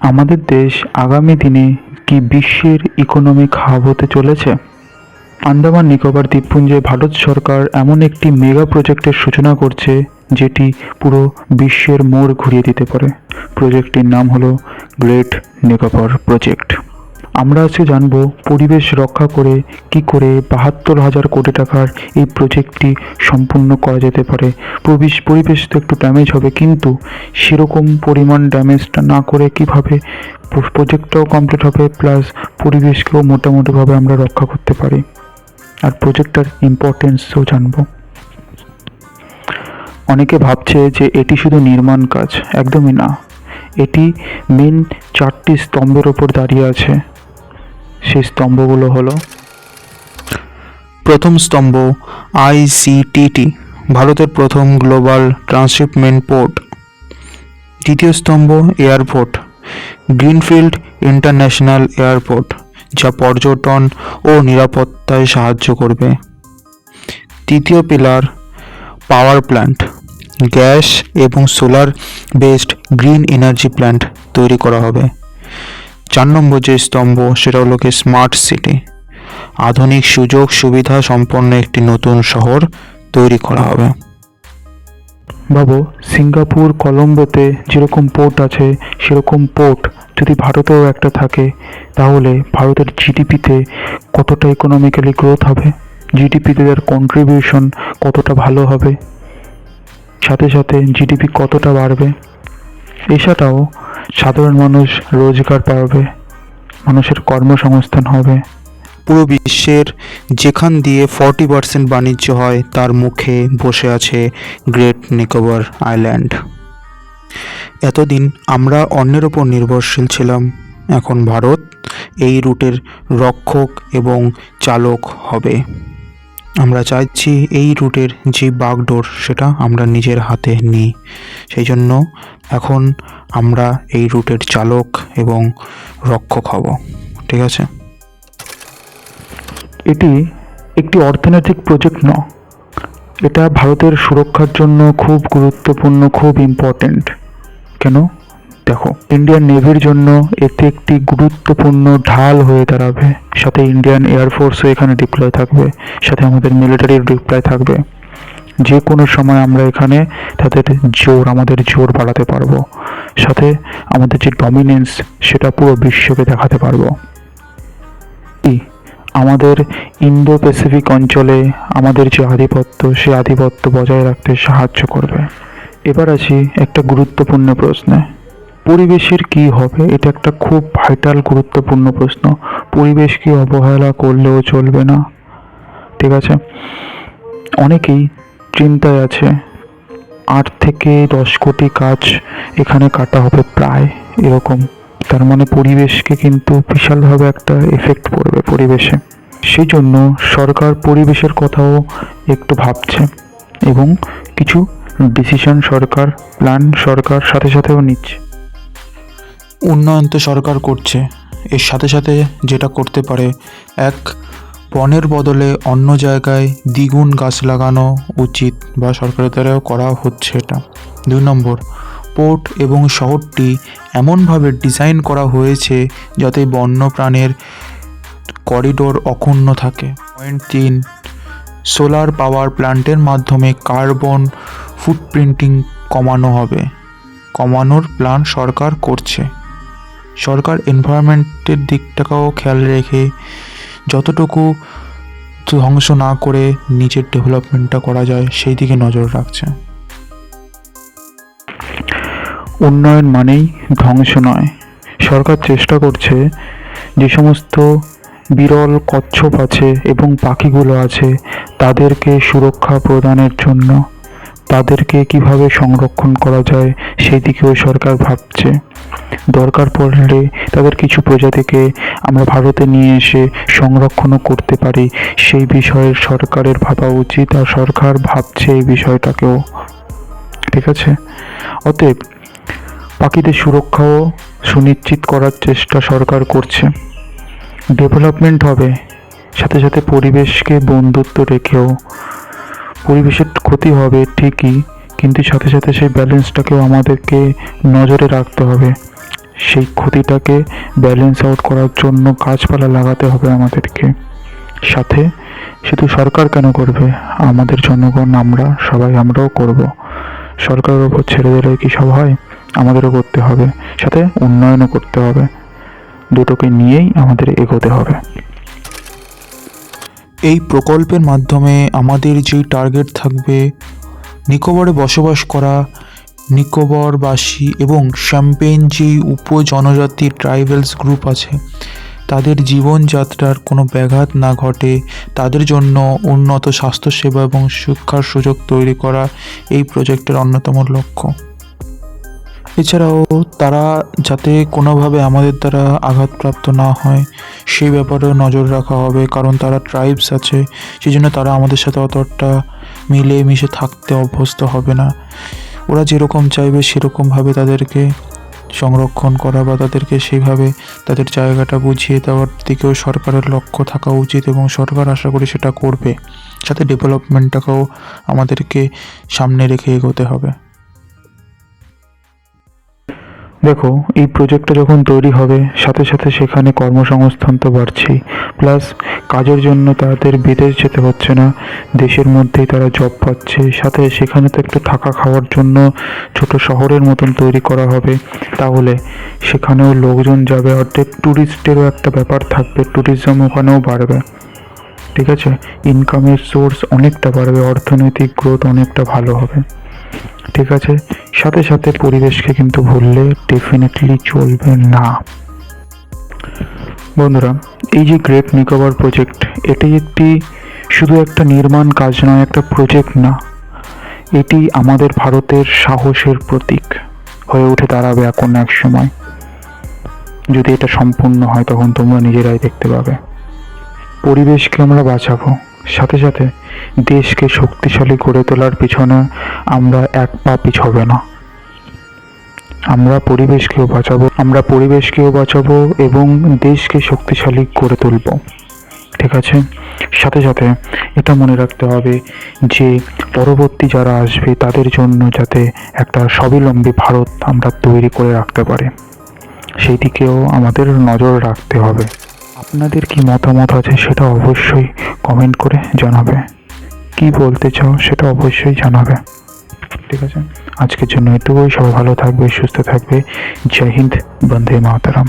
আমাদের দেশ আগামী দিনে কি বিশ্বের ইকোনমিক হাব হতে চলেছে? আন্দামান নিকোবর দ্বীপপুঞ্জে ভারত সরকার এমন একটি মেগা প্রজেক্টের সূচনা করছে যেটি পুরো বিশ্বের মোড় ঘুরিয়ে দিতে পারে। প্রজেক্টটির নাম হলো গ্রেট নিকোবর প্রজেক্ট। আমরা আজকে জানব পরিবেশ রক্ষা করে কি করে ৭২,০০০ কোটি টাকার এই প্রজেক্টটি সম্পূর্ণ করা যেতে পারে। পরিবেশ তো একটু ড্যামেজ হবে, কিন্তু সেরকম পরিমাণ ড্যামেজটা না করে কিভাবে প্রজেক্টটাও কমপ্লিট হবে, প্লাস পরিবেশকেও মোটামুটিভাবে আমরা রক্ষা করতে পারি, আর প্রজেক্টটার ইম্পর্টেন্সও জানব। অনেকে ভাবছে যে এটি শুধু নির্মাণ কাজ, একদমই না। এটি মেন 4টি স্তম্ভের ওপর দাঁড়িয়ে আছে। সেই স্তম্ভগুলো হলো: প্রথম স্তম্ভ আইসিটিটি, ভারতের প্রথম গ্লোবাল ট্রান্সশিপমেন্ট পোর্ট। দ্বিতীয় স্তম্ভ এয়ারপোর্ট, গ্রিনফিল্ড ইন্টারন্যাশনাল এয়ারপোর্ট, যা পর্যটন ও নিরাপত্তায় সাহায্য করবে। তৃতীয় পিলার পাওয়ার প্ল্যান্ট, গ্যাস এবং solar based green energy plant তৈরি করা হবে। 4 নম্বর যে স্তম্ভ সেটা হলো কি স্মার্ট সিটি, আধুনিক সুযোগ সুবিধা সম্পন্ন একটি নতুন শহর তৈরি করা হবে। ভাবো, সিঙ্গাপুর কলম্বোতে যেরকম পোর্ট আছে, সেরকম পোর্ট যদি ভারতেও একটা থাকে, তাহলে ভারতের জিডিপিতে কতটা ইকোনমিক্যালি গ্রোথ হবে, জিডিপিতে তার কন্ট্রিবিউশন কতটা ভালো হবে, সাথে সাথে জিডিপি কতটা বাড়বে। এছাড়াও সাধারণ মানুষ রোজগার পাবে, মানুষের কর্মসংস্থান হবে। পুরো বিশ্বের যেখান দিয়ে 40% বাণিজ্য হয় তার মুখে বসে আছে গ্রেট নিকোবর আইল্যান্ড। এতদিন আমরা অন্যের ওপর নির্ভরশীল ছিলাম, এখন ভারত এই রুটের রক্ষক এবং চালক হবে। আমরা চাইছি এই রুটের যে বাগডোর সেটা আমরা নিজের হাতে নিই। সেই জন্য এখন আমরা এই রুটের চালক এবং রক্ষক হব। ঠিক আছে? এটি একটি অর্থনৈতিক প্রজেক্ট নয়, এটা ভারতের সুরক্ষার জন্য খুব গুরুত্বপূর্ণ, খুব ইম্পর্ট্যান্ট। কেন? দেখো, ইন্ডিয়ান নেভির জন্য এটি একটি গুরুত্বপূর্ণ ঢাল হয়ে দাঁড়াবে। সাথে ইন্ডিয়ান এয়ারফোর্সও এখানে ডিপ্লয় থাকবে, সাথে আমাদের মিলিটারির ডিপ্লয় থাকবে। যে কোনো সময় আমরা এখানে আমাদের জোর বাড়াতে পারবো, সাথে আমাদের যে ডমিনেন্স সেটা পুরো বিশ্বকে দেখাতে পারবো। আমাদের ইন্দো প্যাসিফিক অঞ্চলে আমাদের যে আধিপত্য, সেই আধিপত্য বজায় রাখতে সাহায্য করবে। এবার আসি একটা গুরুত্বপূর্ণ প্রশ্নে, পরিবেশের কি হবে? এটা একটা খুব ভাইটাল গুরুত্বপূর্ণ প্রশ্ন। পরিবেশকে অবহেলা করলেও চলবে না। ঠিক আছে? অনেকেই চিন্তায় আছে, 8 থেকে 10 কোটি গাছ এখানে কাটা হবে প্রায়, এরকম। তার মানে পরিবেশকে কিন্তু বিশালভাবে একটা এফেক্ট পড়বে পরিবেশে। সেই জন্য সরকার পরিবেশের কথাও একটু ভাবছে, এবং কিছু ডিসিশন সরকার, প্ল্যান সরকার সাথে সাথেও নিচ্ছে। উন্নয়ন তো সরকার করছে, এর সাথে সাথে যেটা করতে পারে, এক, বনের বদলে অন্য জায়গায় দ্বিগুণ গাছ লাগানো উচিত, বা সরকারের দ্বারাও করা হচ্ছে এটা। 2 নম্বর, পোর্ট এবং শহরটি এমনভাবে ডিজাইন করা হয়েছে যাতে বন্যপ্রাণীর করিডোর অক্ষুণ্ণ থাকে। 3, সোলার পাওয়ার প্ল্যান্টের মাধ্যমে কার্বন ফুটপ্রিন্টিং কমানোর প্ল্যান সরকার করছে। সরকার এনভায়রনমেন্টের দিকটাকেও খেয়াল রেখে যতটুকু ধ্বংস না করে নিজের ডেভেলপমেন্টটা করা যায় সেই দিকে নজর রাখছে। উন্নয়ন মানেই ধ্বংস নয়। সরকার চেষ্টা করছে যে সমস্ত বিরল কচ্ছপ আছে এবং পাখিগুলো আছে তাদেরকে সুরক্ষা প্রদানের জন্য, তাদেরকে কিভাবে সংরক্ষণ করা যায় সেই দিকেও সরকার ভাবছে। দরকার পড়লে তাদের কিছু প্রজাতিকে আমরা ভারতে নিয়ে এসে সংরক্ষণও করতে পারি, সেই বিষয়ে সরকারের ভাবা উচিত, আর সরকার ভাবছে এই বিষয়টাকেও। ঠিক আছে? অতএব পাখিদের সুরক্ষাও সুনিশ্চিত করার চেষ্টা সরকার করছে। ডেভেলপমেন্ট হবে, সাথে সাথে পরিবেশকে বন্ধুত্ব রেখেও। পরিবেশের ক্ষতি হবে ঠিকই, কিন্তু সাথে সাথে সেই ব্যালেন্সটাকেও আমাদেরকে নজরে রাখতে হবে। সেই ক্ষতিটাকে ব্যালেন্স আউট করার জন্য গাছপালা লাগাতে হবে আমাদেরকে। সাথে শুধু সরকার কেন করবে, আমাদের জনগণ আমরাও করব। সরকারের ওপর ছেড়ে দিলে কি সব হয়? আমাদেরও করতে হবে, সাথে উন্নয়নও করতে হবে। দুটোকে নিয়েই আমাদের এগোতে হবে। এই প্রকল্পের মাধ্যমে আমাদের যেই টার্গেট থাকবে, নিকোবরে বসবাস করা নিকোবরবাসী এবং শ্যাম্পেন যেই উপজনজাতি ট্রাইবেলস গ্রুপ আছে, তাদের জীবনযাত্রার কোনো ব্যাঘাত না ঘটে, তাদের জন্য উন্নত স্বাস্থ্যসেবা এবং শিক্ষার সুযোগ তৈরি করা এই প্রজেক্টের অন্যতম লক্ষ্য। এছাড়াও তারা যাতে কোনোভাবে আমাদের দ্বারা আঘাতপ্রাপ্ত না হয় সেই ব্যাপারেও নজর রাখা হবে, কারণ তারা ট্রাইবস আছে, সেই জন্য তারা আমাদের সাথে অতটা মিলেমিশে থাকতে অভ্যস্ত হবে না। ওরা যেরকম চাইবে সেরকমভাবে তাদেরকে সংরক্ষণ করা বা তাদেরকে সেইভাবে তাদের জায়গাটা বুঝিয়ে দেওয়ার দিকেও সরকারের লক্ষ্য থাকা উচিত, এবং সরকার আশা করি সেটা করবে। সাথে ডেভেলপমেন্টটাকেও আমাদেরকে সামনে রেখে এগোতে হবে। দেখো, এই প্রজেক্টটা যখন তৈরি হবে, সাথে সাথে সেখানে কর্মসংস্থান তো বাড়ছেই, প্লাস কাজের জন্য তাদের বিদেশ যেতে হচ্ছে না, দেশের মধ্যেই তারা জব পাচ্ছে। সাথে সেখানে তো একটু থাকা খাওয়ার জন্য ছোট শহরের মতন তৈরি করা হবে, তাহলে সেখানেও লোকজন যাবে, অর্থাৎ ট্যুরিস্টেরও একটা ব্যাপার থাকবে, ট্যুরিজম ওখানেও বাড়বে। ঠিক আছে, ইনকামের সোর্স অনেকটা বাড়বে, অর্থনৈতিক গ্রোথ অনেকটা ভালো হবে। ঠিক আছে, সাথে সাথে পরিবেশকে কিন্তু ভুললে ডেফিনেটলি চলবে না। বন্ধুরা, এই যে গ্রেট নিকোবর প্রজেক্ট, এটি শুধু একটা নির্মাণ কাজ নয়, একটা প্রজেক্ট না, এটি আমাদের ভারতের সাহসের প্রতীক হয়ে উঠে দাঁড়াবে এখন এক সময়। যদি এটা সম্পূর্ণ হয় তখন তোমরা নিজেরাই দেখতে পাবে। পরিবেশকে আমরা বাঁচাবো, সাথে সাথে দেশকে শক্তিশালী করে তোলার পিছনে আমরা এক পা পিছবে না। আমরা পরিবেশকেও বাঁচাবো এবং দেশকে শক্তিশালী করে তুলব। ঠিক আছে, সাথে সাথে এটা মনে রাখতে হবে যে পরবর্তী যারা আসবে তাদের জন্য যাতে একটা স্বাবলম্বী ভারত আমরা তৈরি করে রাখতে পারি, সেই দিকেও আমাদের নজর রাখতে হবে। আপনাদের কি মতামত আছে সেটা অবশ্যই কমেন্ট করে জানাবে, কি বলতে চাও সেটা অবশ্যই জানাবে। ঠিক আছে, আজকের জন্য এটুকুই। সবাই ভালো থাকবে, সুস্থ থাকবে। জয় হিন্দ, বন্দে মাতরম।